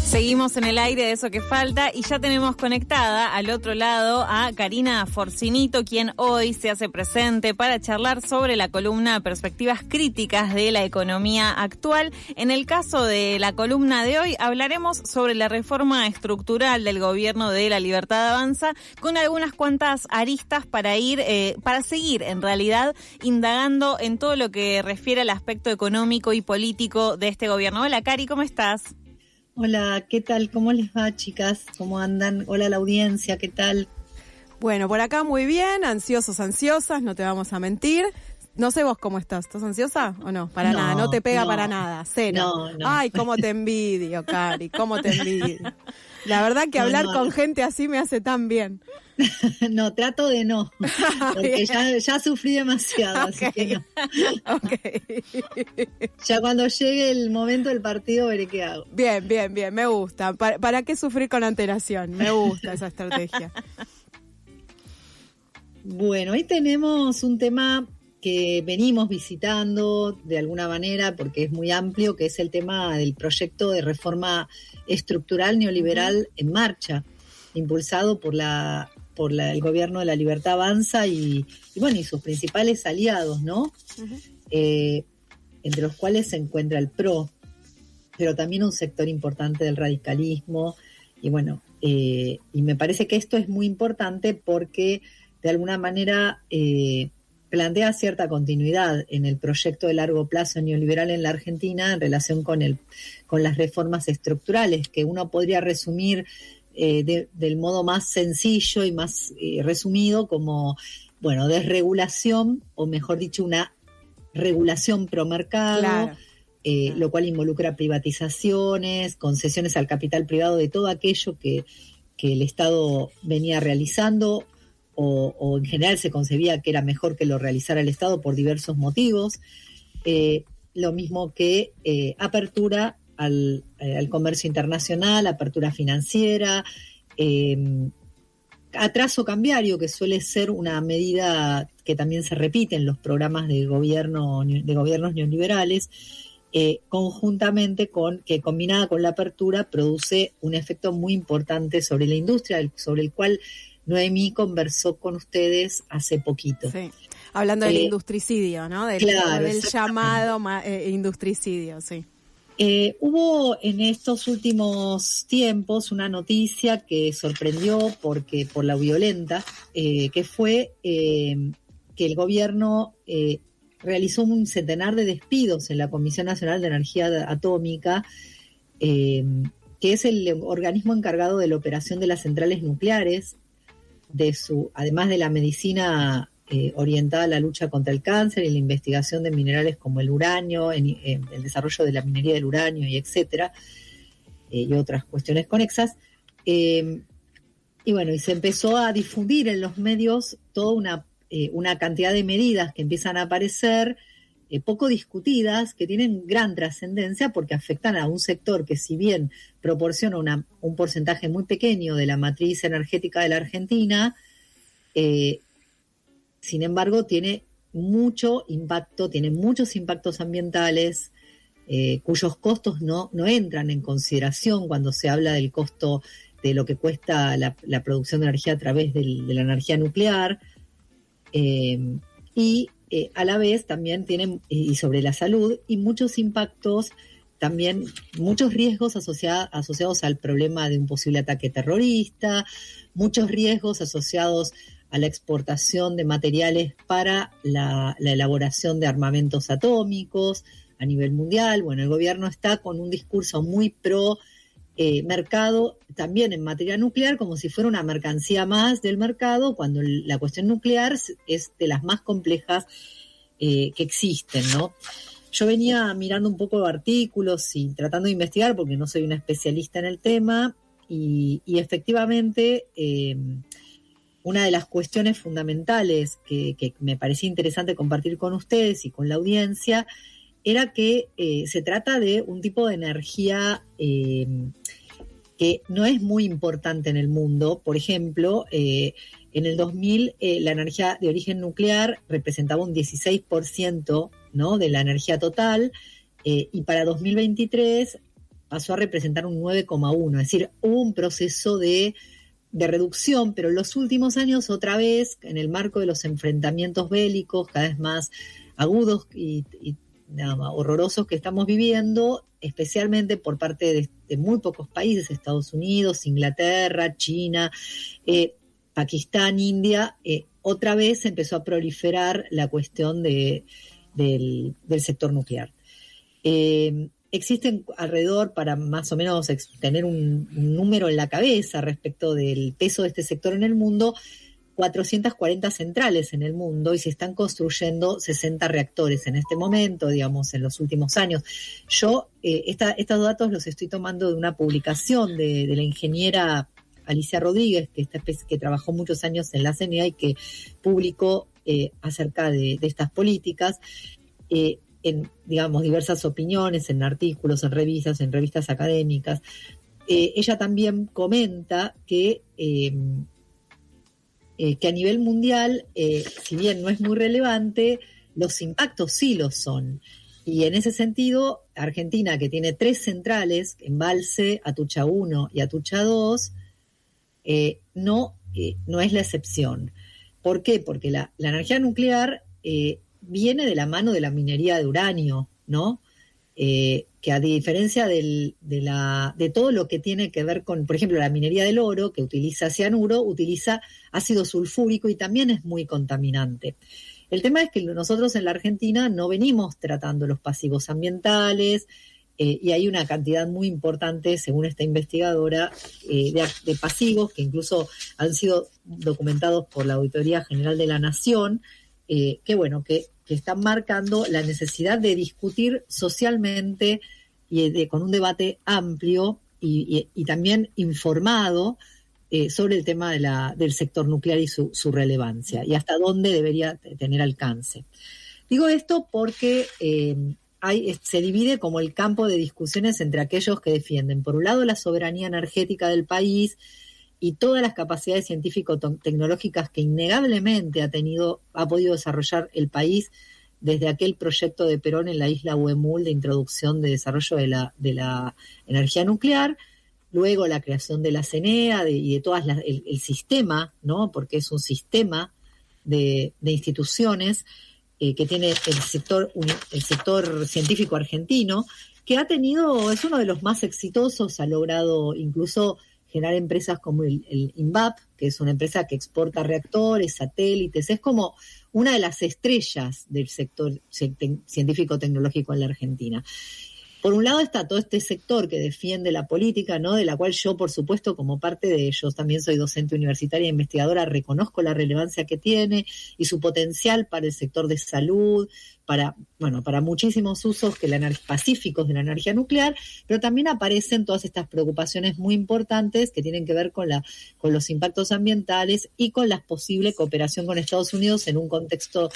Seguimos en el aire de Eso que Falta y ya tenemos conectada al otro lado a Karina Forcinito, quien hoy se hace presente para charlar sobre la columna Perspectivas Críticas de la Economía Actual. En el caso de la columna de hoy hablaremos sobre la reforma estructural del gobierno de La Libertad Avanza, con algunas cuantas aristas para seguir en realidad indagando en todo lo que refiere al aspecto económico y político de este gobierno. Hola Cari, ¿cómo estás? Hola, ¿qué tal? ¿Cómo les va, chicas? ¿Cómo andan? Hola a la audiencia, ¿qué tal? Bueno, por acá muy bien, ansiosos, ansiosas, no te vamos a mentir. No sé vos cómo estás, ¿estás ansiosa o no? Para nada, no te pega para nada, cero. No. Ay, cómo te envidio, Cari, cómo te envidio. La verdad que hablar con gente así me hace tan bien. No, trato de no, porque ya sufrí demasiado, Okay. así que no. Okay. Ya cuando llegue el momento del partido veré qué hago. Bien, me gusta. ¿Para qué sufrir con antelación? Me gusta esa estrategia. Bueno, hoy tenemos un tema que venimos visitando de alguna manera porque es muy amplio, que es el tema del proyecto de reforma estructural neoliberal en marcha, impulsado por el gobierno de La Libertad Avanza y sus principales aliados, ¿no? Entre los cuales se encuentra el PRO, pero también un sector importante del radicalismo. Y me parece que esto es muy importante porque de alguna manera plantea cierta continuidad en el proyecto de largo plazo neoliberal en la Argentina en relación con las reformas estructurales, que uno podría resumir del modo más sencillo y más resumido como, desregulación, o mejor dicho, una regulación pro mercado, Claro. Lo cual involucra privatizaciones, concesiones al capital privado de todo aquello que el Estado venía realizando o en general se concebía que era mejor que lo realizara el Estado por diversos motivos. Lo mismo que apertura al comercio internacional, apertura financiera, atraso cambiario, que suele ser una medida que también se repite en los programas de gobiernos neoliberales, conjuntamente que combinada con la apertura produce un efecto muy importante sobre la industria, sobre el cual Noemí conversó con ustedes hace poquito. Sí. Hablando del industricidio, ¿no? Del llamado industricidio, sí. Hubo en estos últimos tiempos una noticia que sorprendió por la violenta, que fue que el gobierno realizó un centenar de despidos en la Comisión Nacional de Energía Atómica, que es el organismo encargado de la operación de las centrales nucleares, además de la medicina orientada a la lucha contra el cáncer y la investigación de minerales como el uranio, el desarrollo de la minería del uranio y etcétera, y otras cuestiones conexas. Y se empezó a difundir en los medios toda una cantidad de medidas que empiezan a aparecer, poco discutidas, que tienen gran trascendencia porque afectan a un sector que, si bien proporciona un porcentaje muy pequeño de la matriz energética de la Argentina, sin embargo tiene mucho impacto, tiene muchos impactos ambientales, cuyos costos no entran en consideración cuando se habla del costo de lo que cuesta la producción de energía a través de la energía nuclear, a la vez también tienen, y sobre la salud, y muchos impactos, también muchos riesgos asociados al problema de un posible ataque terrorista, muchos riesgos asociados a la exportación de materiales para la elaboración de armamentos atómicos a nivel mundial. Bueno, el gobierno está con un discurso muy pro mercado también en materia nuclear, como si fuera una mercancía más del mercado, cuando la cuestión nuclear es de las más complejas que existen, ¿no? Yo venía mirando un poco de artículos y tratando de investigar, porque no soy una especialista en el tema, y efectivamente una de las cuestiones fundamentales que me parecía interesante compartir con ustedes y con la audiencia era que se trata de un tipo de energía que no es muy importante en el mundo. Por ejemplo, en el 2000 la energía de origen nuclear representaba un 16%, ¿no?, de la energía total, y para 2023 pasó a representar un 9,1%. Es decir, hubo un proceso de reducción, pero en los últimos años, otra vez, en el marco de los enfrentamientos bélicos cada vez más agudos y horrorosos que estamos viviendo, especialmente por parte de muy pocos países, Estados Unidos, Inglaterra, China, Pakistán, India, otra vez empezó a proliferar la cuestión del sector nuclear. Existen alrededor, para más o menos tener un número en la cabeza respecto del peso de este sector en el mundo, 440 centrales en el mundo, y se están construyendo 60 reactores en este momento, digamos, en los últimos años. Yo estos datos los estoy tomando de una publicación de la ingeniera Alicia Rodríguez, que trabajó muchos años en la CNA y que publicó acerca de estas políticas, en, digamos, diversas opiniones, en artículos, en revistas académicas. Ella también comenta que a nivel mundial, si bien no es muy relevante, los impactos sí lo son. Y en ese sentido, Argentina, que tiene 3 centrales, Embalse, Atucha 1 y Atucha 2, no es la excepción. ¿Por qué? Porque la energía nuclear viene de la mano de la minería de uranio, ¿no? Que a diferencia de todo lo que tiene que ver con, por ejemplo, la minería del oro, que utiliza cianuro, utiliza ácido sulfúrico y también es muy contaminante. El tema es que nosotros en la Argentina no venimos tratando los pasivos ambientales, y hay una cantidad muy importante, según esta investigadora, de pasivos que incluso han sido documentados por la Auditoría General de la Nación, que están marcando la necesidad de discutir socialmente y con un debate amplio y también informado sobre el tema del sector nuclear y su relevancia y hasta dónde debería tener alcance. Digo esto porque se divide como el campo de discusiones entre aquellos que defienden, por un lado, la soberanía energética del país y todas las capacidades científico-tecnológicas que innegablemente ha podido desarrollar el país desde aquel proyecto de Perón en la isla Huemul de introducción de desarrollo de la energía nuclear, luego la creación de la CNEA y de todas el sistema, ¿no? Porque es un sistema de instituciones que tiene el sector científico argentino, que es uno de los más exitosos, ha logrado incluso generar empresas como el INVAP, que es una empresa que exporta reactores, satélites, es como una de las estrellas del sector científico-tecnológico en la Argentina. Por un lado está todo este sector que defiende la política, ¿no?, de la cual yo, por supuesto, como parte de ellos, también soy docente universitaria e investigadora, reconozco la relevancia que tiene y su potencial para el sector de salud, para muchísimos usos pacíficos de la energía nuclear, pero también aparecen todas estas preocupaciones muy importantes que tienen que ver con los impactos ambientales y con la posible cooperación con Estados Unidos en un contexto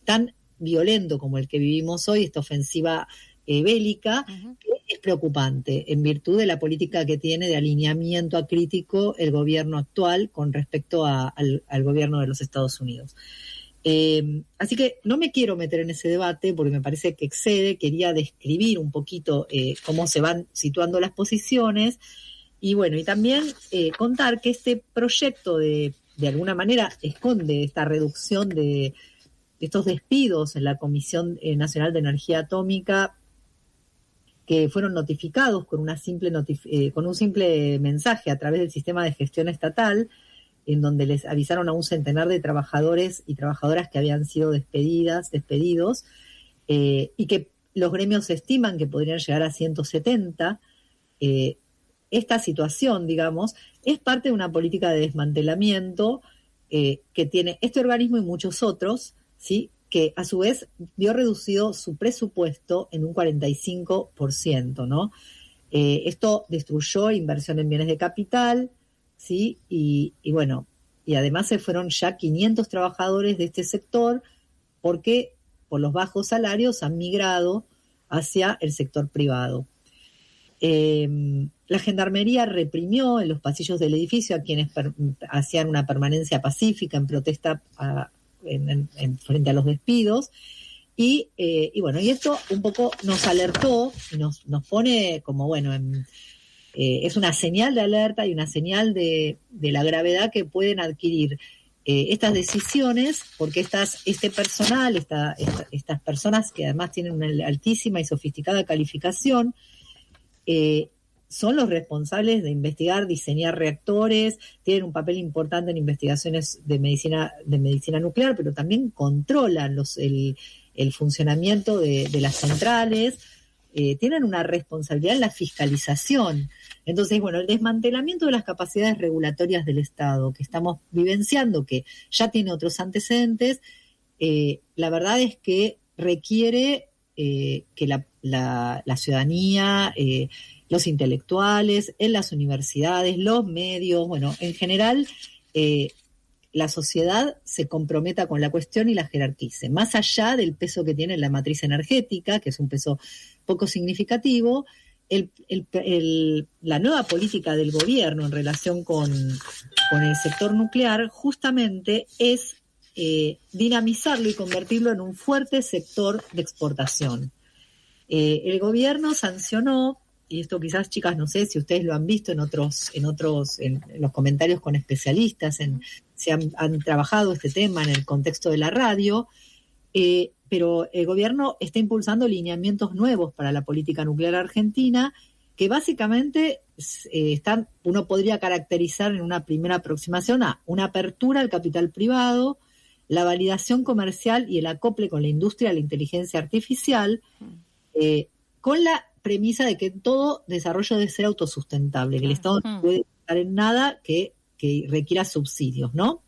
tan violento como el que vivimos hoy, esta ofensiva bélica, que es preocupante en virtud de la política que tiene de alineamiento acrítico el gobierno actual con respecto al gobierno de los Estados Unidos. Así que no me quiero meter en ese debate porque me parece que excede. Quería describir un poquito cómo se van situando las posiciones y también contar que este proyecto de alguna manera esconde esta reducción de estos despidos en la Comisión Nacional de Energía Atómica, que fueron notificados con un simple mensaje a través del sistema de gestión estatal, en donde les avisaron a un centenar de trabajadores y trabajadoras que habían sido despedidos, y que los gremios estiman que podrían llegar a 170. Esta situación, digamos, es parte de una política de desmantelamiento que tiene este organismo y muchos otros, ¿sí?, que a su vez vio reducido su presupuesto en un 45%, ¿no? Esto destruyó inversión en bienes de capital, ¿sí? Y además se fueron ya 500 trabajadores de este sector porque por los bajos salarios han migrado hacia el sector privado. La gendarmería reprimió en los pasillos del edificio a quienes hacían una permanencia pacífica en protesta frente a los despidos. Y bueno, y esto un poco nos alertó y nos pone como, bueno, es una señal de alerta y una señal de la gravedad que pueden adquirir estas decisiones, porque este personal, estas personas que además tienen una altísima y sofisticada calificación, son los responsables de investigar, diseñar reactores, tienen un papel importante en investigaciones de medicina nuclear, pero también controlan el funcionamiento de las centrales, tienen una responsabilidad en la fiscalización. Entonces, bueno, el desmantelamiento de las capacidades regulatorias del Estado que estamos vivenciando, que ya tiene otros antecedentes, la verdad es que requiere que la ciudadanía, los intelectuales, en las universidades, los medios, bueno, en general, la sociedad se comprometa con la cuestión y la jerarquice. Más allá del peso que tiene la matriz energética, que es un peso poco significativo, la nueva política del gobierno en relación con el sector nuclear justamente es dinamizarlo y convertirlo en un fuerte sector de exportación. El gobierno sancionó, y esto quizás, chicas, no sé si ustedes lo han visto en los comentarios con especialistas, si han trabajado este tema en el contexto de la radio, pero el gobierno está impulsando lineamientos nuevos para la política nuclear argentina, que básicamente uno podría caracterizar en una primera aproximación a una apertura al capital privado, la validación comercial y el acople con la industria de la inteligencia artificial, con la premisa de que todo desarrollo debe ser autosustentable, que el Estado no puede estar en nada que requiera subsidios, ¿no?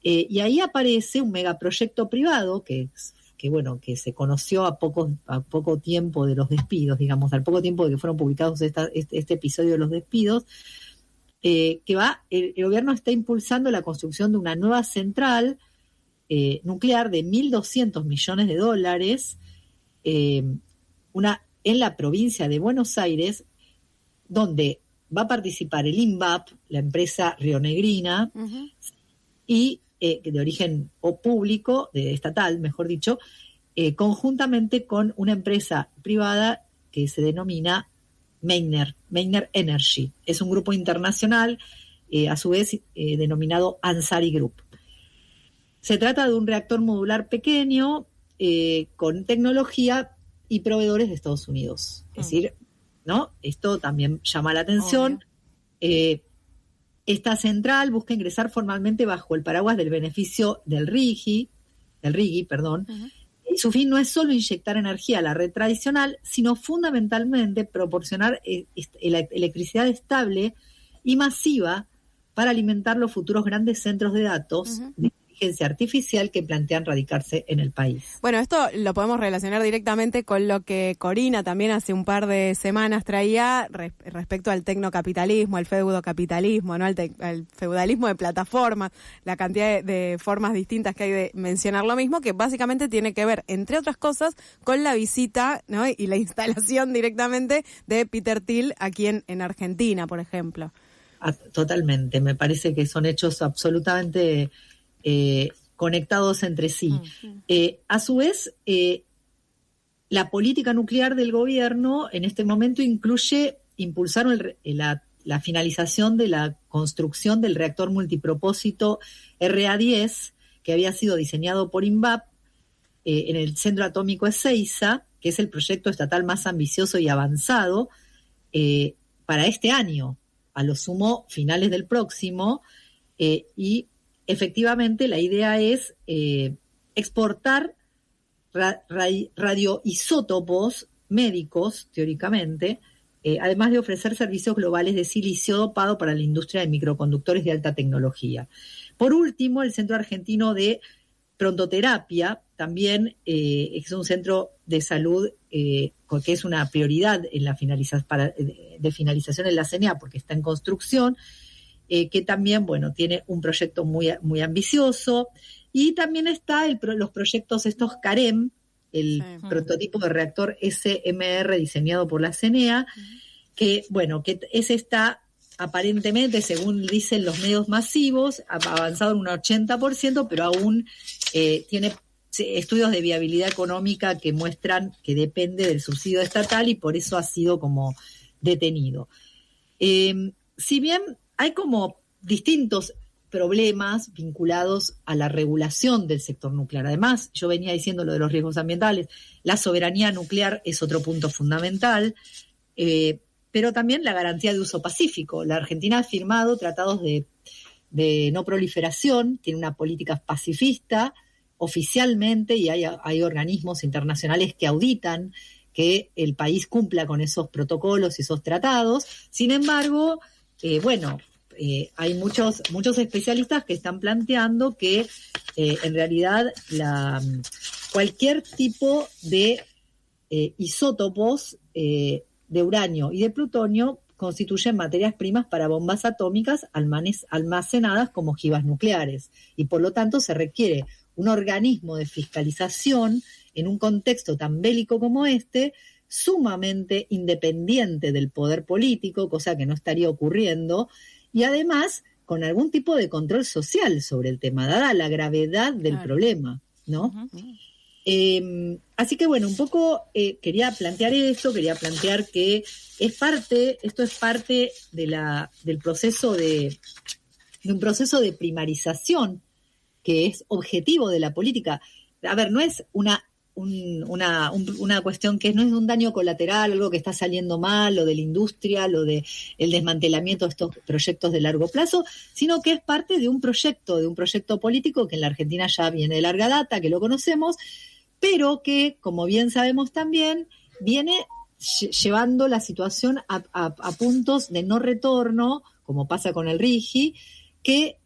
Y ahí aparece un megaproyecto privado que se conoció a poco tiempo de los despidos, digamos, al poco tiempo de que fueron publicados este episodio de los despidos, el gobierno está impulsando la construcción de una nueva central nuclear de $1.200 millones, en la provincia de Buenos Aires, donde va a participar el INVAP, la empresa rionegrina, y de origen público, estatal, mejor dicho, conjuntamente con una empresa privada que se denomina Meitner Energy. Es un grupo internacional, a su vez denominado Ansari Group. Se trata de un reactor modular pequeño, con tecnología y proveedores de Estados Unidos. Es decir, ¿no? Esto también llama la atención. Esta central busca ingresar formalmente bajo el paraguas del beneficio del RIGI, y su fin no es solo inyectar energía a la red tradicional, sino fundamentalmente proporcionar electricidad estable y masiva para alimentar los futuros grandes centros de datos de inteligencia artificial que plantean radicarse en el país. Bueno, esto lo podemos relacionar directamente con lo que Corina también hace un par de semanas traía respecto al tecnocapitalismo, al feudocapitalismo, ¿no? Al feudalismo de plataformas, la cantidad de formas distintas que hay de mencionar lo mismo, que básicamente tiene que ver, entre otras cosas, con la visita, ¿no? Y la instalación directamente de Peter Thiel aquí en Argentina, por ejemplo. Totalmente, me parece que son hechos absolutamente conectados entre sí. A su vez, la política nuclear del gobierno en este momento incluye impulsar la finalización de la construcción del reactor multipropósito RA10, que había sido diseñado por INVAP en el Centro Atómico Ezeiza, que es el proyecto estatal más ambicioso y avanzado para este año, a lo sumo finales del próximo, y efectivamente la idea es exportar radioisótopos médicos, teóricamente, además de ofrecer servicios globales de silicio dopado para la industria de microconductores de alta tecnología. Por último, el Centro Argentino de Prontoterapia también es un centro de salud que es una prioridad en la de finalización en la CNA porque está en construcción, que también, bueno, tiene un proyecto muy, muy ambicioso. Y también está los proyectos estos CAREM, el prototipo de reactor SMR diseñado por la CNEA, que es esta, aparentemente, según dicen los medios masivos, ha avanzado en un 80%, pero aún tiene estudios de viabilidad económica que muestran que depende del subsidio estatal y por eso ha sido como detenido. Si bien hay como distintos problemas vinculados a la regulación del sector nuclear. Además, yo venía diciendo lo de los riesgos ambientales, la soberanía nuclear es otro punto fundamental, pero también la garantía de uso pacífico. La Argentina ha firmado tratados de no proliferación, tiene una política pacifista oficialmente y hay organismos internacionales que auditan que el país cumpla con esos protocolos y esos tratados. Sin embargo, hay muchos especialistas que están planteando que en realidad cualquier tipo de isótopos de uranio y de plutonio constituyen materias primas para bombas atómicas almacenadas como ojivas nucleares y por lo tanto se requiere un organismo de fiscalización en un contexto tan bélico como este, sumamente independiente del poder político, cosa que no estaría ocurriendo, y además con algún tipo de control social sobre el tema, dada la gravedad del problema, ¿no? Uh-huh. Así que un poco quería plantear que esto es parte del proceso de un proceso de primarización que es objetivo de la política. A ver, no es una cuestión que no es un daño colateral, algo que está saliendo mal, lo de la industria, lo de el desmantelamiento de estos proyectos de largo plazo, sino que es parte de un proyecto político que en la Argentina ya viene de larga data, que lo conocemos, pero que, como bien sabemos también, viene llevando la situación a puntos de no retorno, como pasa con el RIGI, que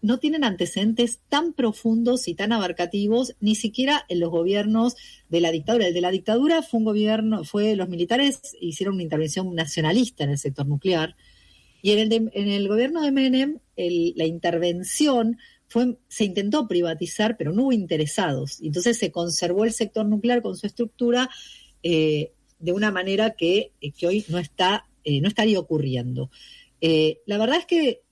no tienen antecedentes tan profundos y tan abarcativos, ni siquiera en los gobiernos de la dictadura. El de la dictadura fue los militares hicieron una intervención nacionalista en el sector nuclear, y en el gobierno de Menem la intervención se intentó privatizar, pero no hubo interesados. Entonces se conservó el sector nuclear con su estructura de una manera que hoy no estaría ocurriendo. La verdad es que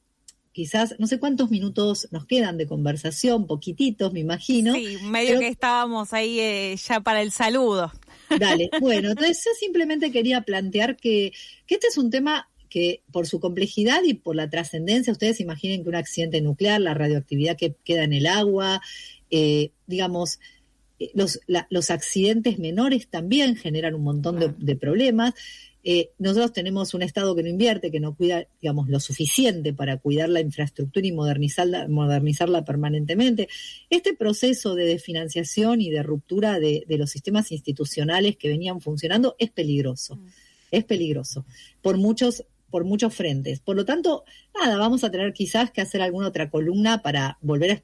quizás, no sé cuántos minutos nos quedan de conversación, poquititos, me imagino. Sí, medio que estábamos ahí ya para el saludo. Dale, entonces yo simplemente quería plantear que este es un tema que por su complejidad y por la trascendencia, ustedes imaginen que un accidente nuclear, la radioactividad que queda en el agua, los accidentes menores también generan un montón de problemas. Nosotros tenemos un Estado que no invierte, que no cuida, lo suficiente para cuidar la infraestructura y modernizarla permanentemente. Este proceso de desfinanciación y de ruptura de los sistemas institucionales que venían funcionando es peligroso por muchos frentes. Por lo tanto, vamos a tener quizás que hacer alguna otra columna para volver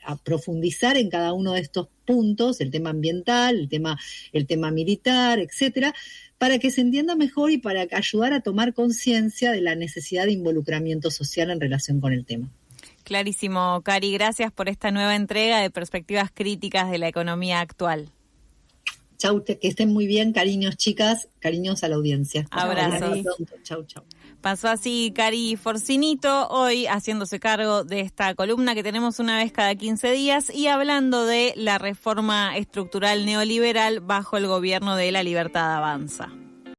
a profundizar en cada uno de estos puntos, el tema ambiental, el tema militar, etcétera, para que se entienda mejor y para ayudar a tomar conciencia de la necesidad de involucramiento social en relación con el tema. Clarísimo, Cari. Gracias por esta nueva entrega de perspectivas críticas de la economía actual. Chau, que estén muy bien, cariños chicas, cariños a la audiencia. Abrazos. Chau. Pasó así Cari Forcinito, hoy haciéndose cargo de esta columna que tenemos una vez cada 15 días y hablando de la reforma estructural neoliberal bajo el gobierno de La Libertad Avanza.